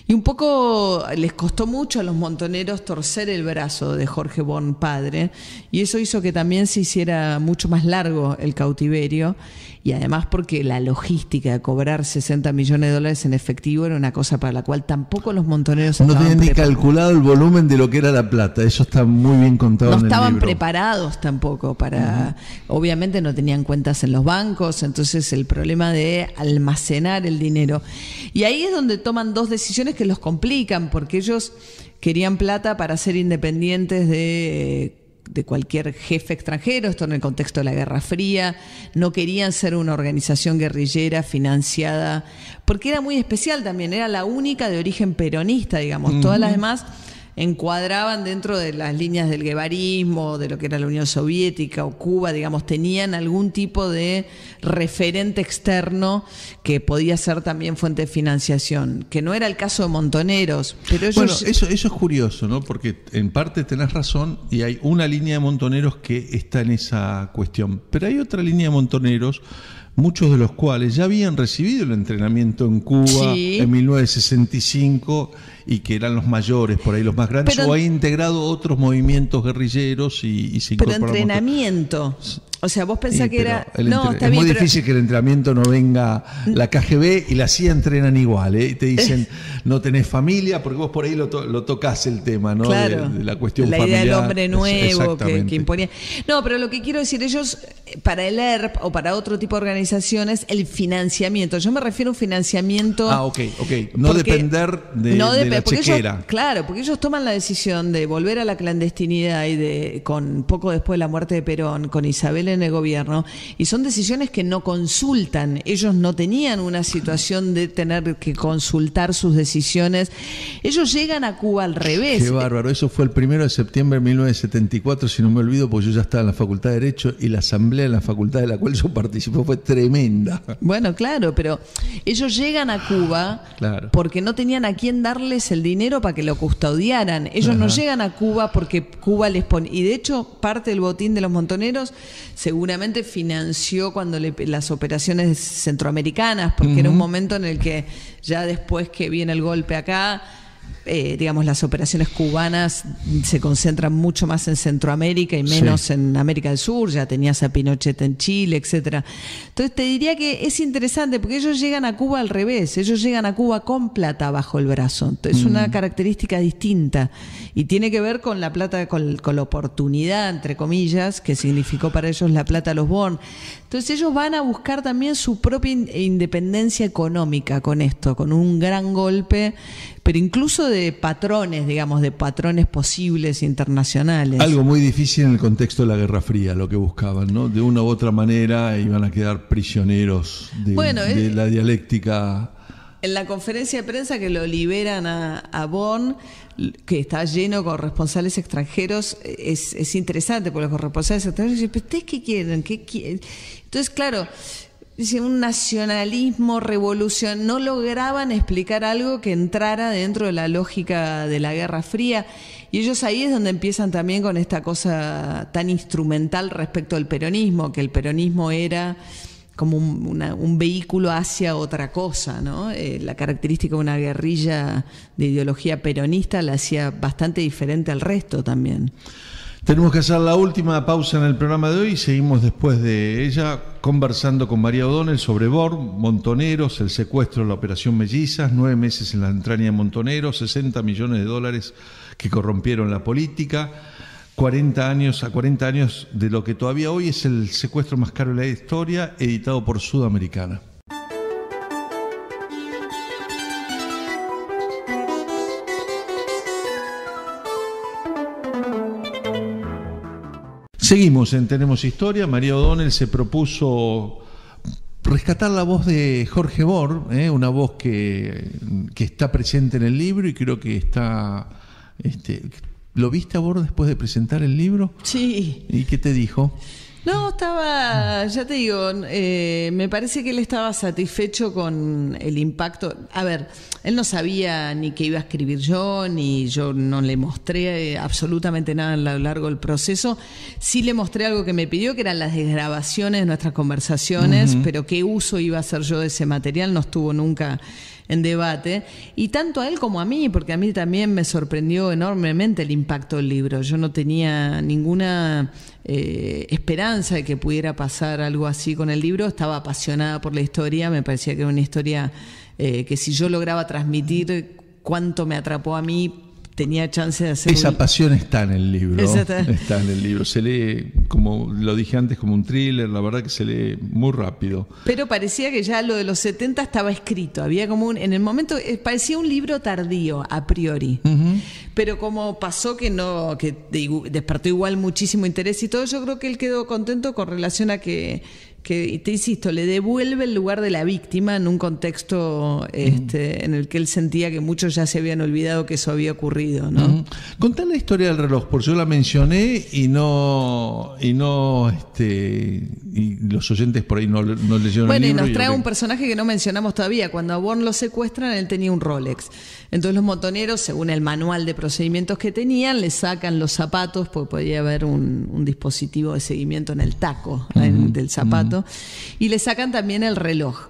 [SPEAKER 2] Y un poco les costó mucho a los montoneros torcer el brazo de Jorge Bourne padre, y eso hizo que también se hiciera mucho más largo el cautiverio, y además porque la logística de cobrar $60 millones en efectivo era una cosa para la cual tampoco los montoneros
[SPEAKER 1] no tenían ni calculado el volumen de lo que era la plata. Eso está muy bien contado en el libro.
[SPEAKER 2] No estaban preparados tampoco para... Obviamente no tenían cuentas en los bancos, entonces el problema de almacenar el dinero. Y ahí es donde toman dos decisiones que los complican, porque ellos querían plata para ser independientes de cualquier jefe extranjero, esto en el contexto de la Guerra Fría, no querían ser una organización guerrillera financiada, porque era muy especial también, era la única de origen peronista, digamos, todas las demás encuadraban dentro de las líneas del guevarismo, de lo que era la Unión Soviética o Cuba, digamos, tenían algún tipo de referente externo que podía ser también fuente de financiación, que no era el caso de Montoneros. Pero ellos...
[SPEAKER 1] Bueno, eso es curioso, ¿no? Porque en parte tenés razón y hay una línea de Montoneros que está en esa cuestión, pero hay otra línea de Montoneros, muchos de los cuales ya habían recibido el entrenamiento en Cuba en 1965 y que eran los mayores, por ahí los más grandes, o ha integrado otros movimientos guerrilleros y se incorporaron.
[SPEAKER 2] Pero entrenamiento, o sea, vos pensás que era... No, está
[SPEAKER 1] es
[SPEAKER 2] bien,
[SPEAKER 1] muy difícil que el entrenamiento no venga la KGB y la CIA entrenan igual, ¿eh? Te dicen, no tenés familia, porque vos por ahí lo tocás el tema, ¿no?
[SPEAKER 2] Claro,
[SPEAKER 1] de la cuestión
[SPEAKER 2] la
[SPEAKER 1] familiar.
[SPEAKER 2] idea del hombre nuevo que imponía. No, pero lo que quiero decir, ellos, para el ERP o para otro tipo de organizaciones, el financiamiento, yo me refiero a un financiamiento...
[SPEAKER 1] ok. No depender de la chequera.
[SPEAKER 2] Ellos, claro, porque ellos toman la decisión de volver a la clandestinidad y con poco después de la muerte de Perón, con Isabel en el gobierno, y son decisiones que no consultan. Ellos no tenían una situación de tener que consultar sus decisiones. Ellos llegan a Cuba al revés.
[SPEAKER 1] Qué bárbaro, eso fue el 1 de septiembre de 1974, si no me olvido, porque yo ya estaba en la Facultad de Derecho y la asamblea en la facultad de la cual yo participé fue tremenda.
[SPEAKER 2] Bueno, claro, pero ellos llegan a Cuba porque no tenían a quién darles el dinero para que lo custodiaran. Ellos no llegan a Cuba porque Cuba les pone... Y de hecho, parte del botín de los montoneros seguramente financió cuando las operaciones centroamericanas, porque era un momento en el que ya después que viene el golpe acá, digamos, las operaciones cubanas se concentran mucho más en Centroamérica y menos en América del Sur. Ya tenías a Pinochet en Chile, etcétera. Entonces te diría que es interesante porque ellos llegan a Cuba al revés. Ellos llegan a Cuba con plata bajo el brazo. Entonces es una característica distinta y tiene que ver con la plata, con la oportunidad, entre comillas, que significó para ellos la plata a los Born. Entonces ellos van a buscar también su propia independencia económica con esto, con un gran golpe, pero incluso de patrones, digamos, de patrones posibles internacionales.
[SPEAKER 1] Algo muy difícil en el contexto de la Guerra Fría, lo que buscaban, ¿no? De una u otra manera iban a quedar prisioneros de la dialéctica.
[SPEAKER 2] En la conferencia de prensa que lo liberan a Born, que está lleno de corresponsales extranjeros, es interesante, porque los corresponsales extranjeros dicen, ¿ustedes qué quieren? ¿Qué quieren? Entonces, claro, dice un nacionalismo, revolución, no lograban explicar algo que entrara dentro de la lógica de la Guerra Fría, y ellos ahí es donde empiezan también con esta cosa tan instrumental respecto al peronismo, que el peronismo era como un vehículo hacia otra cosa, ¿no? La característica de una guerrilla de ideología peronista la hacía bastante diferente al resto también.
[SPEAKER 1] Tenemos que hacer la última pausa en el programa de hoy y seguimos después de ella conversando con María O'Donnell sobre Born, Montoneros, el secuestro de la Operación Mellizas, 9 meses en la entraña de Montoneros, $60 millones que corrompieron la política, 40 años de lo que todavía hoy es el secuestro más caro de la historia, editado por Sudamericana. Seguimos en Tenemos Historia. María O'Donnell se propuso rescatar la voz de Jorge Born, una voz que está presente en el libro y creo que está... ¿Lo viste a Born después de presentar el libro?
[SPEAKER 2] Sí.
[SPEAKER 1] ¿Y qué te dijo?
[SPEAKER 2] No, ya te digo, me parece que él estaba satisfecho con el impacto. A ver, él no sabía ni qué iba a escribir yo, ni yo no le mostré absolutamente nada a lo largo del proceso. Sí le mostré algo que me pidió, que eran las desgrabaciones de nuestras conversaciones, pero qué uso iba a hacer yo de ese material no estuvo nunca en debate, y tanto a él como a mí, porque a mí también me sorprendió enormemente el impacto del libro. Yo no tenía ninguna esperanza de que pudiera pasar algo así con el libro. Estaba apasionada por la historia, me parecía que era una historia que si yo lograba transmitir cuánto me atrapó a mí, tenía chance de hacer...
[SPEAKER 1] Esa pasión está en el libro. Está en el libro. Se lee, como lo dije antes, como un thriller. La verdad que se lee muy rápido.
[SPEAKER 2] Pero parecía que ya lo de los 70 estaba escrito. Había como en el momento, parecía un libro tardío, a priori. Pero como pasó que despertó igual muchísimo interés y todo, yo creo que él quedó contento con relación a que te insisto, le devuelve el lugar de la víctima en un contexto en el que él sentía que muchos ya se habían olvidado que eso había ocurrido, ¿no?
[SPEAKER 1] Contá la historia del reloj, porque yo la mencioné y los oyentes por ahí no leyeron el libro.
[SPEAKER 2] Bueno, y nos trae un personaje que no mencionamos todavía. Cuando a Born lo secuestran, él tenía un Rolex. Entonces los montoneros, según el manual de procedimientos que tenían, le sacan los zapatos, porque podía haber un dispositivo de seguimiento en el taco del zapato, y le sacan también el reloj.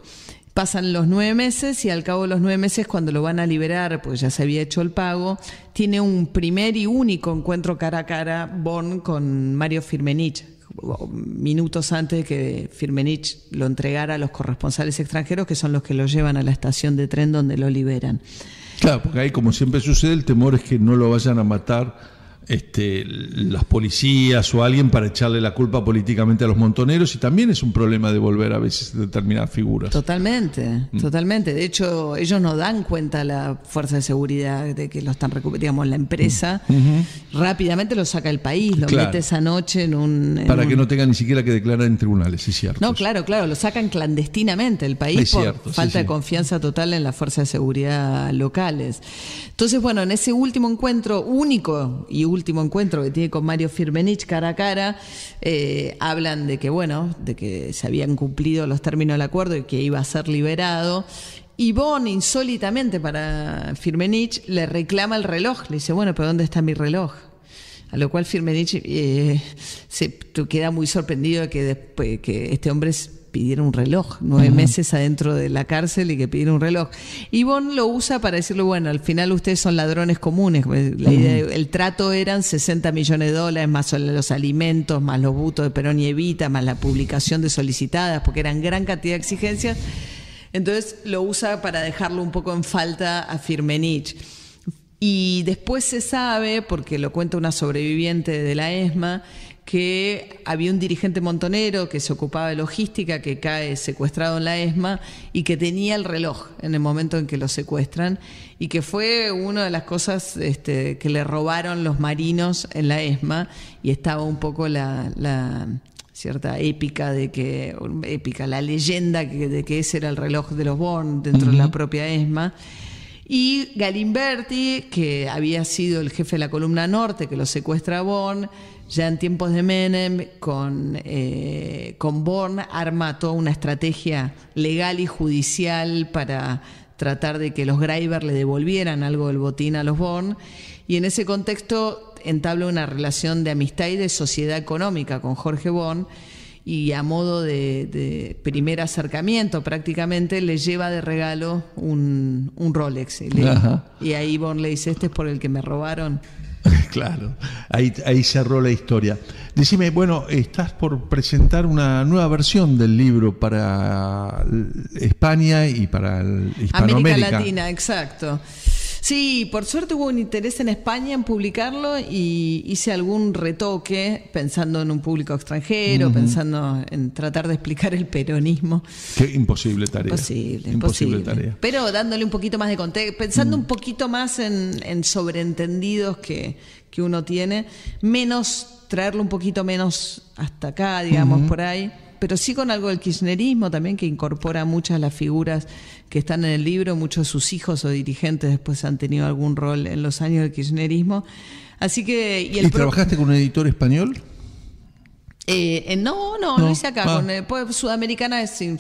[SPEAKER 2] Pasan los 9 meses y al cabo de los 9 meses, cuando lo van a liberar, pues ya se había hecho el pago, tiene un primer y único encuentro cara a cara Born con Mario Firmenich, minutos antes de que Firmenich lo entregara a los corresponsales extranjeros, que son los que lo llevan a la estación de tren donde lo liberan.
[SPEAKER 1] Claro, porque ahí, como siempre sucede, el temor es que no lo vayan a matar las policías o alguien para echarle la culpa políticamente a los montoneros, y también es un problema de volver a veces determinadas figuras.
[SPEAKER 2] Totalmente. De hecho, ellos no dan cuenta a la fuerza de seguridad de que lo están recuperando, digamos, la empresa rápidamente lo saca del país, lo mete esa noche para
[SPEAKER 1] que no tengan ni siquiera que declarar en tribunales, es cierto.
[SPEAKER 2] No, claro, lo sacan clandestinamente del país por falta de confianza total en las fuerzas de seguridad locales. Entonces, bueno, en ese último encuentro, único encuentro que tiene con Mario Firmenich cara a cara, hablan de que se habían cumplido los términos del acuerdo y que iba a ser liberado. Y Born, insólitamente para Firmenich, le reclama el reloj. Le dice, bueno, pero ¿dónde está mi reloj? A lo cual Firmenich se queda muy sorprendido de que este hombre pidiera un reloj, 9 meses adentro de la cárcel y que pidiera un reloj. Y Bond lo usa para decirle, bueno, al final ustedes son ladrones comunes. La idea, el trato eran $60 millones, más los alimentos, más los butos de Perón y Evita, más la publicación de solicitadas, porque eran gran cantidad de exigencias. Entonces lo usa para dejarlo un poco en falta a Firmenich. Y después se sabe, porque lo cuenta una sobreviviente de la ESMA, que había un dirigente montonero que se ocupaba de logística, que cae secuestrado en la ESMA y que tenía el reloj en el momento en que lo secuestran, y que fue una de las cosas que le robaron los marinos en la ESMA, y estaba un poco la cierta épica la leyenda de que ese era el reloj de los Bond dentro de la propia ESMA. Y Galimberti, que había sido el jefe de la columna norte, que lo secuestra a Bond, ya en tiempos de Menem, con Bond arma toda una estrategia legal y judicial para tratar de que los Greiber le devolvieran algo del botín a los Bond, y en ese contexto entabla una relación de amistad y de sociedad económica con Jorge Bond, y a modo de primer acercamiento prácticamente le lleva de regalo un Rolex. Y ahí Bond le dice, este es por el que me robaron.
[SPEAKER 1] Claro, ahí cerró la historia. Decime, bueno, estás por presentar una nueva versión del libro para España y para Hispanoamérica.
[SPEAKER 2] América Latina, exacto. Sí, por suerte hubo un interés en España en publicarlo y hice algún retoque pensando en un público extranjero, pensando en tratar de explicar el peronismo.
[SPEAKER 1] Qué imposible tarea.
[SPEAKER 2] Imposible
[SPEAKER 1] tarea.
[SPEAKER 2] Pero dándole un poquito más de contexto, pensando un poquito más en sobreentendidos que uno tiene, traerlo un poquito menos hasta acá, digamos, por ahí. Pero sí con algo del kirchnerismo también, que incorpora muchas de las figuras que están en el libro. Muchos de sus hijos o dirigentes después han tenido algún rol en los años del kirchnerismo. Así que... ¿Y
[SPEAKER 1] trabajaste con un editor español?
[SPEAKER 2] No, lo hice acá. Con Sudamericana es...
[SPEAKER 1] Sí,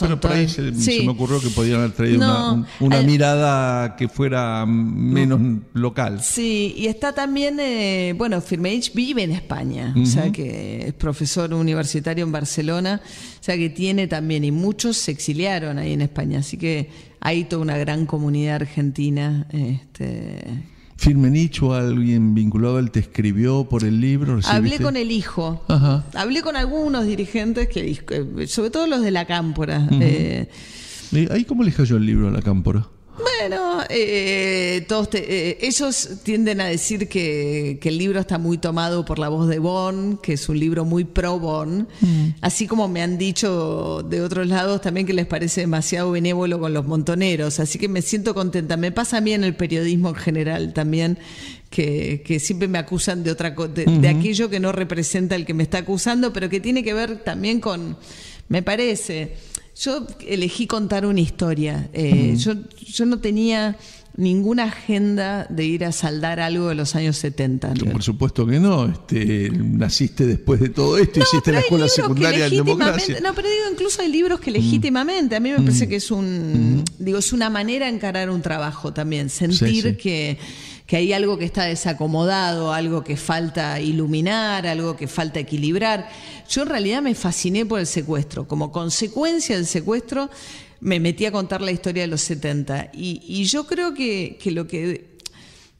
[SPEAKER 1] pero por ahí se me ocurrió que podían haber traído una mirada que fuera menos local. Sí,
[SPEAKER 2] y está también, Firmenich vive en España, o sea que es profesor universitario en Barcelona, o sea que tiene también, y muchos se exiliaron ahí en España, así que hay toda una gran comunidad argentina.
[SPEAKER 1] ¿Firmenich o alguien vinculado a él te escribió por el libro?
[SPEAKER 2] Hablé con el hijo. Ajá. Hablé con algunos dirigentes, sobre todo los de la Cámpora.
[SPEAKER 1] ¿Ahí cómo les cayó el libro a la Cámpora?
[SPEAKER 2] Bueno, ellos tienden a decir que el libro está muy tomado por la voz de Bond, que es un libro muy pro Bond, así como me han dicho de otros lados también que les parece demasiado benévolo con los montoneros, así que me siento contenta. Me pasa a mí en el periodismo en general también, que siempre me acusan de otra cosa, de aquello que no representa el que me está acusando, pero que tiene que ver también con, me parece... Yo elegí contar una historia. Yo no tenía ninguna agenda de ir a saldar algo de los años 70.
[SPEAKER 1] ¿No? Por supuesto que no. Naciste después de todo esto, hiciste la escuela secundaria en democracia.
[SPEAKER 2] No, pero digo, incluso hay libros que legítimamente, a mí me parece que es es una manera de encarar un trabajo también, sentir que hay algo que está desacomodado, algo que falta iluminar, algo que falta equilibrar. Yo en realidad me fasciné por el secuestro. Como consecuencia del secuestro me metí a contar la historia de los 70. Y yo creo que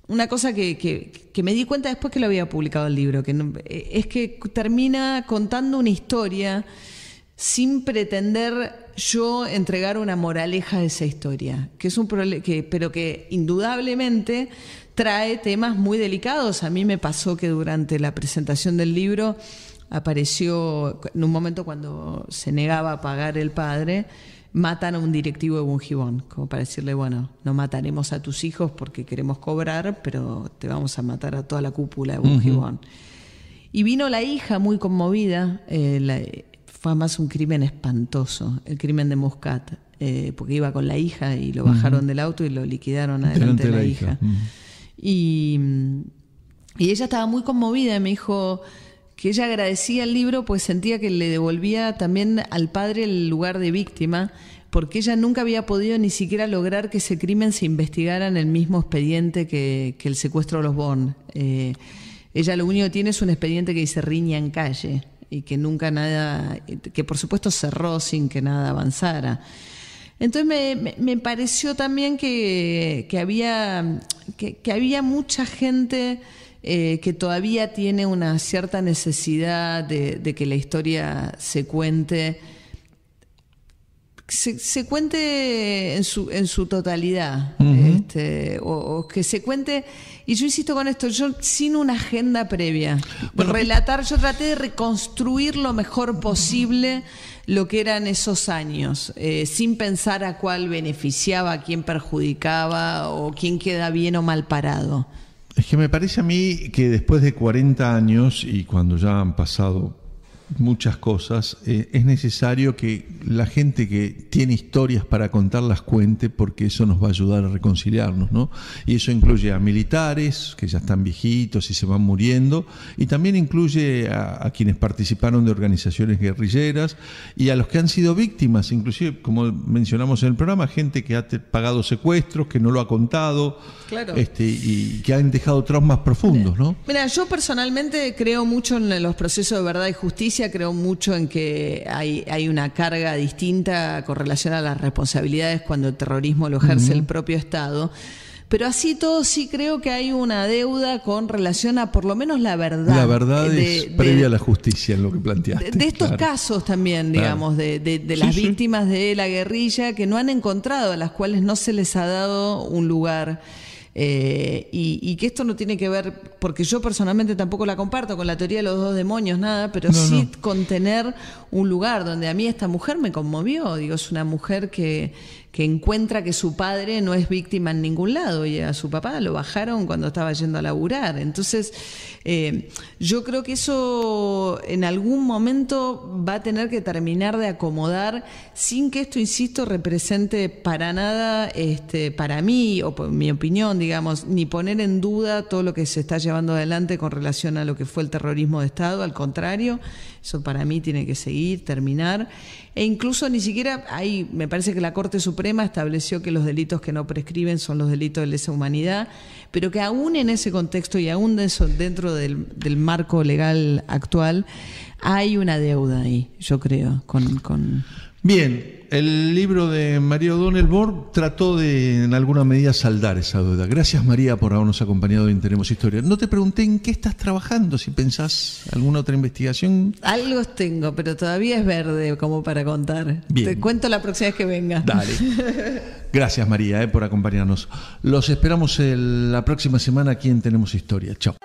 [SPEAKER 2] una cosa que me di cuenta después que lo había publicado el libro, es que termina contando una historia sin pretender yo entregar una moraleja de esa historia, que es un problema, pero que indudablemente trae temas muy delicados. A mí me pasó que durante la presentación del libro apareció, en un momento cuando se negaba a pagar el padre, matan a un directivo de Bungibón, como para decirle, bueno, no mataremos a tus hijos porque queremos cobrar, pero te vamos a matar a toda la cúpula de Bungibón. Y vino la hija muy conmovida, fue más un crimen espantoso, el crimen de Muscat, porque iba con la hija y lo bajaron del auto y lo liquidaron adelante de la hija. Y ella estaba muy conmovida y me dijo que ella agradecía el libro pues sentía que le devolvía también al padre el lugar de víctima, porque ella nunca había podido ni siquiera lograr que ese crimen se investigara en el mismo expediente que el secuestro de los Bond. Ella lo único que tiene es un expediente que dice riña en calle. y que nunca nada, que por supuesto cerró sin que nada avanzara. Entonces me pareció también que había mucha gente que todavía tiene una cierta necesidad de que la historia se cuente. Se cuente en su totalidad, o que se cuente, y yo insisto con esto, yo sin una agenda previa, yo traté de reconstruir lo mejor posible lo que eran esos años, sin pensar a cuál beneficiaba, a quién perjudicaba o quién queda bien o mal parado.
[SPEAKER 1] Es que me parece a mí que después de 40 años y cuando ya han pasado muchas cosas, es necesario que la gente que tiene historias para contar las cuente, porque eso nos va a ayudar a reconciliarnos, ¿no? Y eso incluye a militares que ya están viejitos y se van muriendo, y también incluye a quienes participaron de organizaciones guerrilleras y a los que han sido víctimas, inclusive, como mencionamos en el programa, gente que ha pagado secuestros, que no lo ha contado,
[SPEAKER 2] claro,
[SPEAKER 1] y que han dejado traumas profundos, ¿no?
[SPEAKER 2] Mira, yo personalmente creo mucho en los procesos de verdad y justicia. Creo mucho en que hay una carga distinta con relación a las responsabilidades cuando el terrorismo lo ejerce el propio Estado. Pero así todo sí creo que hay una deuda con relación a por lo menos la verdad.
[SPEAKER 1] La verdad es previa a la justicia, en lo que planteaste.
[SPEAKER 2] De estos casos también, digamos, de las víctimas de la guerrilla que no han encontrado, a las cuales no se les ha dado un lugar. Y que esto no tiene que ver, porque yo personalmente tampoco la comparto con la teoría de los dos demonios, nada, pero sí con tener un lugar donde a mí esta mujer me conmovió. Digo, es una mujer que encuentra que su padre no es víctima en ningún lado, y a su papá lo bajaron cuando estaba yendo a laburar. Entonces, yo creo que eso en algún momento va a tener que terminar de acomodar, sin que esto, insisto, represente para nada, para mí, o por mi opinión, digamos, ni poner en duda todo lo que se está llevando adelante con relación a lo que fue el terrorismo de Estado. Al contrario, eso para mí tiene que seguir, terminar, e incluso ni siquiera me parece que la Corte Suprema estableció que los delitos que no prescriben son los delitos de lesa humanidad, pero que aún en ese contexto y aún dentro del marco legal actual hay una deuda ahí, yo creo, con...
[SPEAKER 1] Bien, el libro de María O'Donnell Bourke trató de, en alguna medida, saldar esa deuda. Gracias, María, por habernos acompañado en Tenemos Historia. No te pregunté en qué estás trabajando, si pensás alguna otra investigación.
[SPEAKER 2] Algo tengo, pero todavía es verde como para contar.
[SPEAKER 1] Bien.
[SPEAKER 2] Te cuento la próxima vez que venga.
[SPEAKER 1] Dale. Gracias, María, por acompañarnos. Los esperamos la próxima semana aquí en Tenemos Historia. Chao.